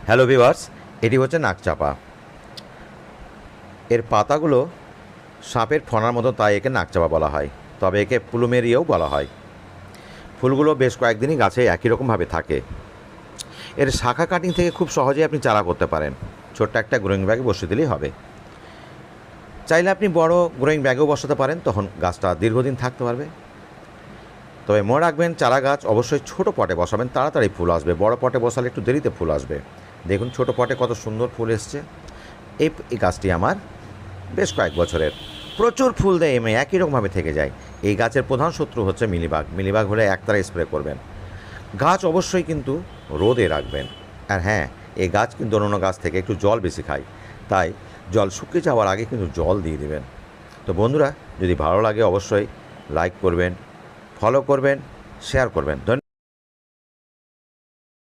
Hello viewers, এটি হচ্ছে নাকচাপা। এর পাতাগুলো সাপের ফণার মতো, তাই একে নাকচাপা বলা হয়। তবে একে প্লুমেরিয়াও বলা হয়। ফুলগুলো বেশ কয়েকদিনই গাছে একই রকমভাবে থাকে। এর শাখা কাটিং থেকে খুব সহজেই আপনি চারা করতে পারেন। ছোট্ট একটা গ্রোয়িং ব্যাগে বসিয়ে দিলেই হবে। চাইলে আপনি বড় গ্রোয়িং ব্যাগেও বসাতে পারেন, তখন গাছটা দীর্ঘদিন থাকতে পারবে। তবে মনে রাখবেন, চারা গাছ অবশ্যই ছোটো পটে বসাবেন, তাড়াতাড়ি ফুল আসবে। বড় পটে বসালে একটু দেরিতে ফুল আসবে। দেখুন ছোটো পটে কত সুন্দর ফুল এসছে। এই গাছটি আমার বেশ কয়েক বছরের, প্রচুর ফুল দেয়, একই রকমভাবে থেকে যায়। এই গাছের প্রধান শত্রু হচ্ছে মিলিবাগ। মিলিবাগ হলে একতারা স্প্রে করবেন। গাছ অবশ্যই কিন্তু রোদে রাখবেন। আর হ্যাঁ, এই গাছ কিন্তু অন্য গাছ থেকে একটু জল বেশি খায়, তাই জল শুকিয়ে যাওয়ার আগে কিন্তু জল দিয়ে দেবেন। তো বন্ধুরা, যদি ভালো লাগে অবশ্যই লাইক করবেন, ফলো করবেন, শেয়ার করবেন। ধন্যবাদ।